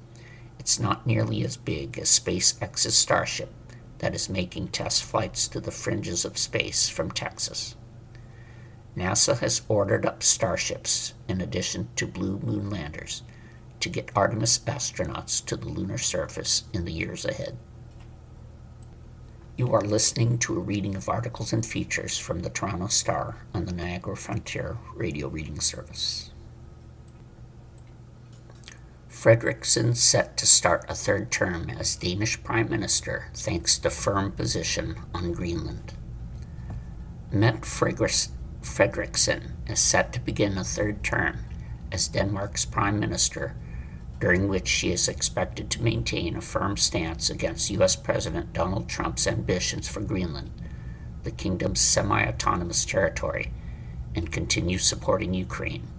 It's not nearly as big as SpaceX's Starship that is making test flights to the fringes of space from Texas. NASA has ordered up Starships in addition to Blue Moon landers to get Artemis astronauts to the lunar surface in the years ahead. You are listening to a reading of articles and features from the Toronto Star on the Niagara Frontier radio reading service. Frederiksen set to start a 3rd term as Danish Prime Minister thanks to firm position on Greenland. Mette Frederiksen is set to begin a 3rd term as Denmark's Prime Minister, during which she is expected to maintain a firm stance against U.S. President Donald Trump's ambitions for Greenland, the kingdom's semi-autonomous territory, and continue supporting Ukraine.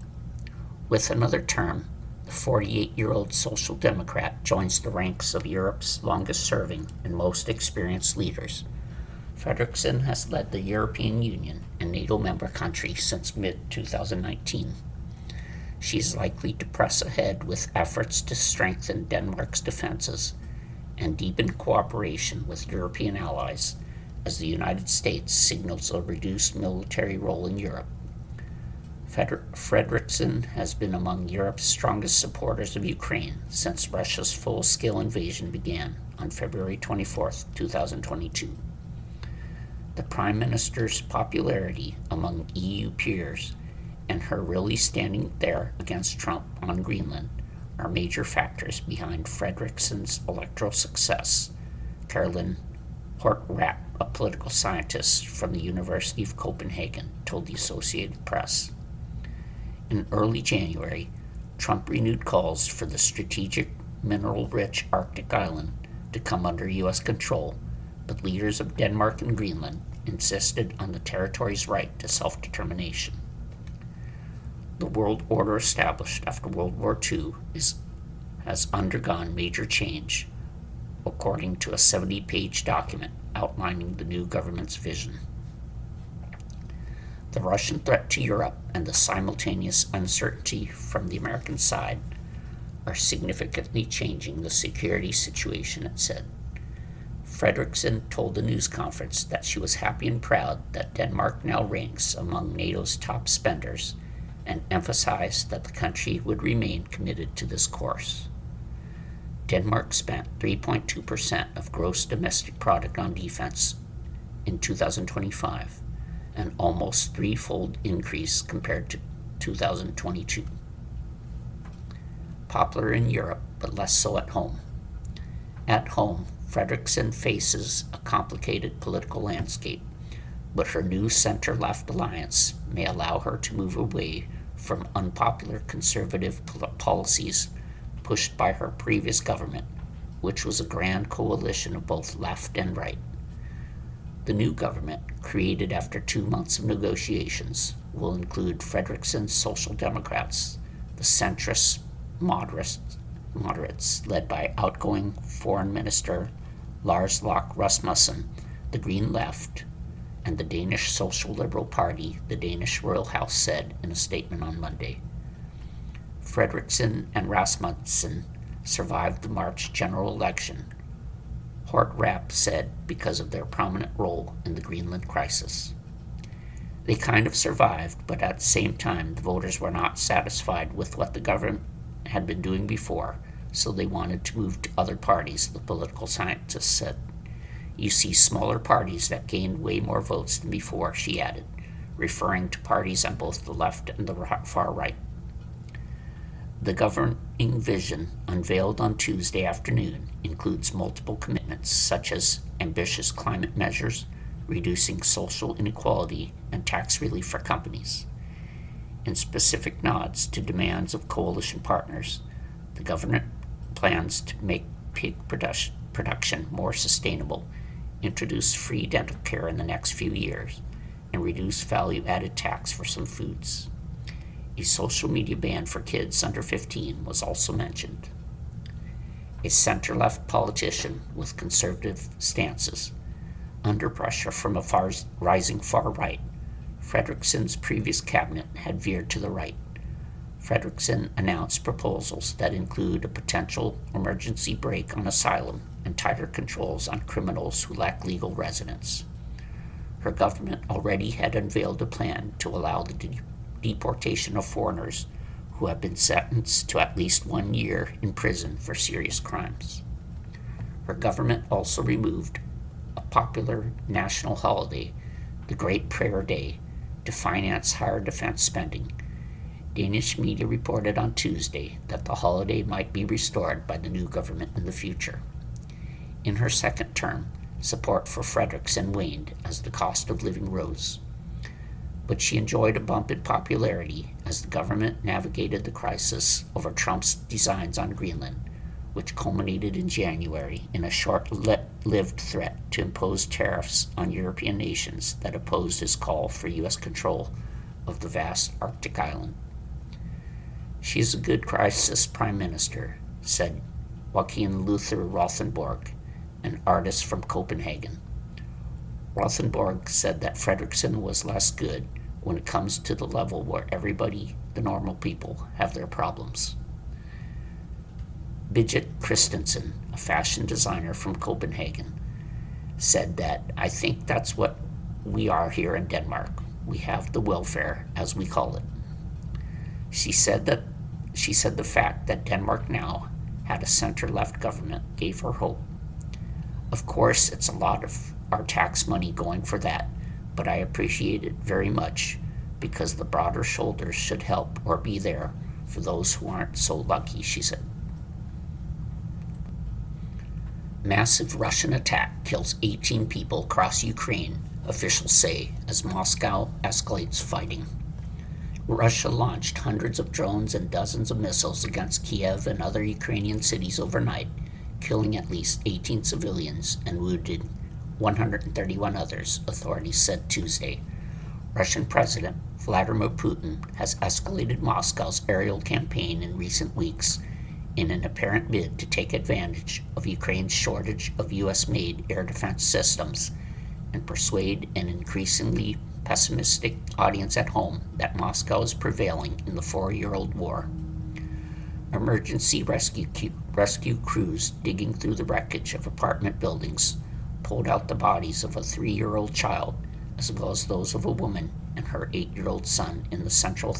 With another term, the 48-year-old Social Democrat joins the ranks of Europe's longest-serving and most experienced leaders. Frederiksen has led the European Union and NATO member countries since mid-2019. She is likely to press ahead with efforts to strengthen Denmark's defenses and deepen cooperation with European allies as the United States signals a reduced military role in Europe. Frederiksen has been among Europe's strongest supporters of Ukraine since Russia's full-scale invasion began on February 24, 2022. The Prime Minister's popularity among EU peers and her really standing there against Trump on Greenland are major factors behind Frederiksen's electoral success, Caroline Hortrapp, a political scientist from the University of Copenhagen, told the Associated Press. In early January, Trump renewed calls for the strategic, mineral-rich Arctic island to come under U.S. control, but leaders of Denmark and Greenland insisted on the territory's right to self-determination. The world order established after World War II has undergone major change, according to a 70-page document outlining the new government's vision. The Russian threat to Europe and the simultaneous uncertainty from the American side are significantly changing the security situation, it said. Frederiksen told the news conference that she was happy and proud that Denmark now ranks among NATO's top spenders, and emphasized that the country would remain committed to this course. Denmark spent 3.2% of gross domestic product on defense in 2025, an almost 3-fold increase compared to 2022. Popular in Europe, but less so at home. At home, Frederiksen faces a complicated political landscape, but her new center-left alliance may allow her to move away from unpopular conservative policies pushed by her previous government, which was a grand coalition of both left and right. The new government, created after 2 months of negotiations, will include Frederiksen's Social Democrats, the centrist moderates led by outgoing Foreign Minister Lars Løkke Rasmussen, the Green Left, and the Danish Social Liberal Party, the Danish Royal House said in a statement on Monday. Frederiksen and Rasmussen survived the March general election, Hort Rapp said, because of their prominent role in the Greenland crisis. They kind of survived, but at the same time, the voters were not satisfied with what the government had been doing before, so they wanted to move to other parties, the political scientist said. You see smaller parties that gained way more votes than before, she added, referring to parties on both the left and the far right. The governing vision, unveiled on Tuesday afternoon, includes multiple commitments such as ambitious climate measures, reducing social inequality, and tax relief for companies. In specific nods to demands of coalition partners, the government plans to make pig production more sustainable, introduce free dental care in the next few years, and reduce value-added tax for some foods. A social media ban for kids under 15 was also mentioned. A center-left politician with conservative stances, under pressure from a rising far right, Fredriksson's previous cabinet had veered to the right. Fredriksson announced proposals that include a potential emergency brake on asylum and tighter controls on criminals who lack legal residence. Her government already had unveiled a plan to allow the deportation of foreigners who have been sentenced to at least 1 year in prison for serious crimes. Her government also removed a popular national holiday, the Great Prayer Day, to finance higher defense spending. Danish media reported on Tuesday that the holiday might be restored by the new government in the future. In her second term, support for Fredriksson waned as the cost of living rose. But she enjoyed a bump in popularity as the government navigated the crisis over Trump's designs on Greenland, which culminated in January in a short-lived threat to impose tariffs on European nations that opposed his call for U.S. control of the vast Arctic island. She is a good crisis prime minister, said Joachim Luther Rothenborg, an artist from Copenhagen. Rothenborg said that Fredriksson was less good when it comes to the level where everybody, the normal people, have their problems. Birgit Christensen, a fashion designer from Copenhagen, said that, I think that's what we are here in Denmark. We have the welfare, as we call it. She said the fact that Denmark now had a center-left government gave her hope. Of course, it's a lot of our tax money going for that, but I appreciate it very much because the broader shoulders should help or be there for those who aren't so lucky, she said. Massive Russian attack kills 18 people across Ukraine, officials say, as Moscow escalates fighting. Russia launched hundreds of drones and dozens of missiles against Kiev and other Ukrainian cities overnight, killing at least 18 civilians and wounding 131 others, authorities said Tuesday. Russian President Vladimir Putin has escalated Moscow's aerial campaign in recent weeks in an apparent bid to take advantage of Ukraine's shortage of U.S.-made air defense systems and persuade an increasingly pessimistic audience at home that Moscow is prevailing in the 4-year-old war. Emergency rescue crews digging through the wreckage of apartment buildings pulled out the bodies of a 3-year-old child, as well as those of a woman and her 8-year-old son in the central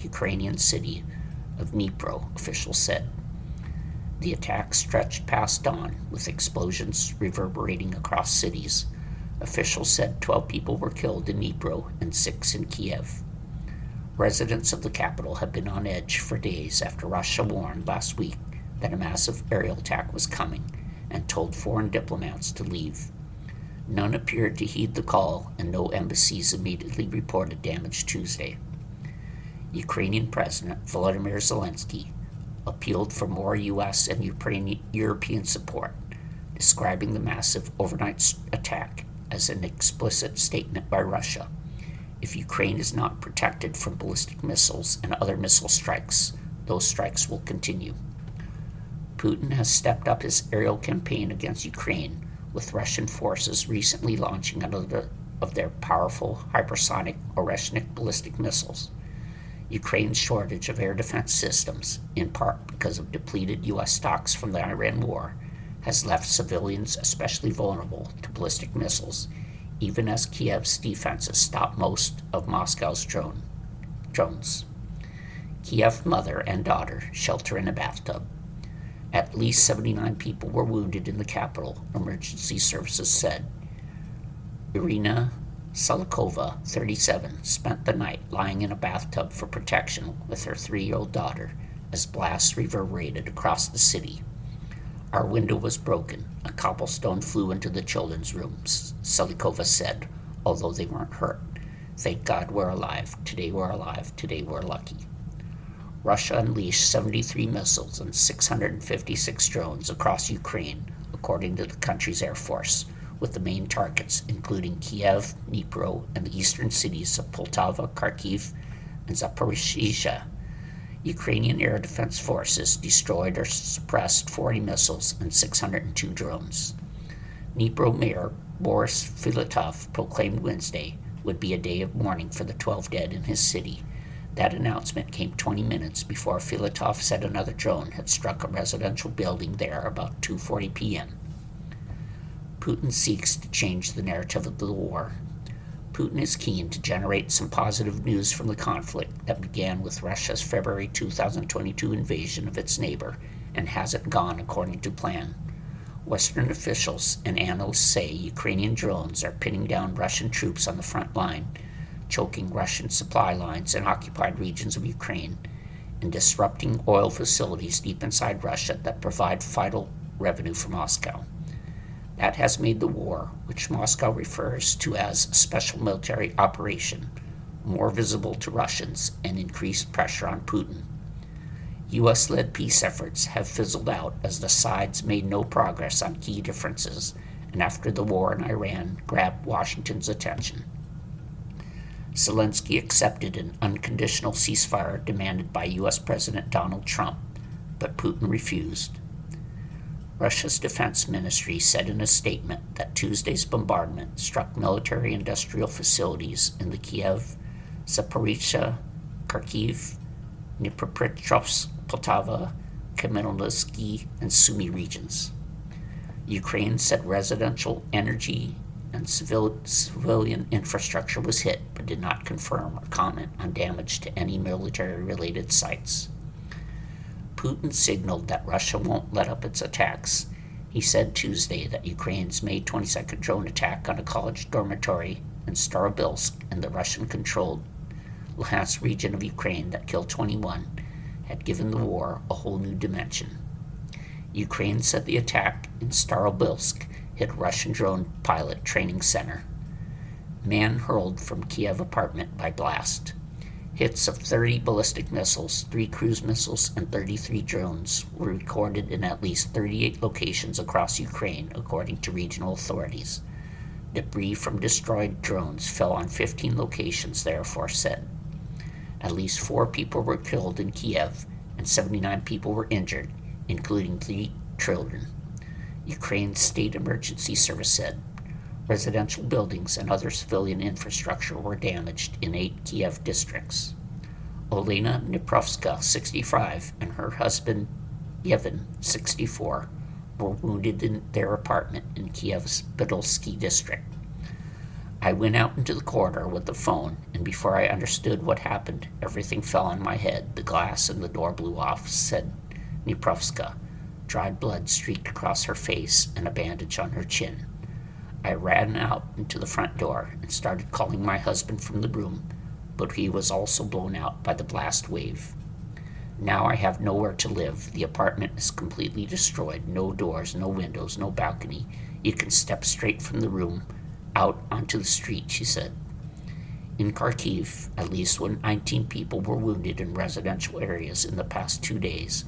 Ukrainian city of Dnipro, officials said. The attack stretched past dawn, with explosions reverberating across cities. Officials said 12 people were killed in Dnipro and 6 in Kiev. Residents of the capital have been on edge for days after Russia warned last week that a massive aerial attack was coming and told foreign diplomats to leave. None appeared to heed the call, and no embassies immediately reported damage Tuesday. Ukrainian President Volodymyr Zelensky appealed for more U.S. and European support, describing the massive overnight attack as an explicit statement by Russia. If Ukraine is not protected from ballistic missiles and other missile strikes, those strikes will continue. Putin has stepped up his aerial campaign against Ukraine, with Russian forces recently launching another of their powerful hypersonic Oreshnik ballistic missiles. Ukraine's shortage of air defense systems, in part because of depleted U.S. stocks from the Iran war, has left civilians especially vulnerable to ballistic missiles, even as Kiev's defenses stop most of Moscow's drones. Kiev mother and daughter shelter in a bathtub. At least 79 people were wounded in the capital, emergency services said. Irina Salikova, 37, spent the night lying in a bathtub for protection with her 3-year-old daughter as blasts reverberated across the city. Our window was broken. A cobblestone flew into the children's rooms, Salikova said, although they weren't hurt. Thank God we're alive. Today we're alive. Today we're lucky. Russia unleashed 73 missiles and 656 drones across Ukraine, according to the country's Air Force, with the main targets including Kiev, Dnipro, and the eastern cities of Poltava, Kharkiv, and Zaporizhzhia. Ukrainian Air Defense Forces destroyed or suppressed 40 missiles and 602 drones. Dnipro Mayor Boris Filatov proclaimed Wednesday would be a day of mourning for the 12 dead in his city. That announcement came 20 minutes before Filatov said another drone had struck a residential building there about 2:40 p.m. Putin seeks to change the narrative of the war. Putin is keen to generate some positive news from the conflict that began with Russia's February 2022 invasion of its neighbor and hasn't gone according to plan. Western officials and analysts say Ukrainian drones are pinning down Russian troops on the front line, choking Russian supply lines in occupied regions of Ukraine, and disrupting oil facilities deep inside Russia that provide vital revenue for Moscow. That has made the war, which Moscow refers to as a special military operation, more visible to Russians and increased pressure on Putin. U.S.-led peace efforts have fizzled out as the sides made no progress on key differences, and after the war in Iran grabbed Washington's attention. Zelensky accepted an unconditional ceasefire demanded by U.S. President Donald Trump, but Putin refused. Russia's defense ministry said in a statement that Tuesday's bombardment struck military-industrial facilities in the Kiev, Zaporizhzhia, Kharkiv, Dnipropetrovsk, Poltava, Khmelnytsky, and Sumy regions. Ukraine said residential, energy, and civilian infrastructure was hit, but did not confirm or comment on damage to any military-related sites. Putin signaled that Russia won't let up its attacks. He said Tuesday that Ukraine's May 22nd drone attack on a college dormitory in Starobilsk in the Russian-controlled Luhansk region of Ukraine that killed 21 had given the war a whole new dimension. Ukraine said the attack in Starobilsk hit Russian drone pilot training center. Man hurled from Kiev apartment by blast. Hits of 30 ballistic missiles, 3 cruise missiles, and 33 drones were recorded in at least 38 locations across Ukraine, according to regional authorities. Debris from destroyed drones fell on 15 locations, the Air Force said. At least 4 people were killed in Kiev, and 79 people were injured, including 3 children. Ukraine's State Emergency Service said. Residential buildings and other civilian infrastructure were damaged in 8 Kiev districts. Olena Dniprovska, 65, and her husband, Yevhen, 64, were wounded in their apartment in Kiev's Podolsky district. I went out into the corridor with the phone, and before I understood what happened, everything fell on my head. The glass in the door blew off, said Dniprovska. Dried blood streaked across her face and a bandage on her chin. I ran out into the front door and started calling my husband from the room, but he was also blown out by the blast wave. Now I have nowhere to live. The apartment is completely destroyed. No doors, no windows, no balcony. You can step straight from the room out onto the street, she said. In Kharkiv, at least 19 people were wounded in residential areas in the past 2 days,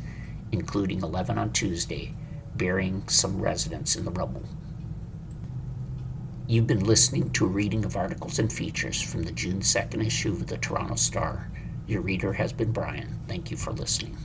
including 11 on Tuesday, burying some residents in the rubble. You've been listening to a reading of articles and features from the June 2nd issue of the Toronto Star. Your reader has been Brian. Thank you for listening.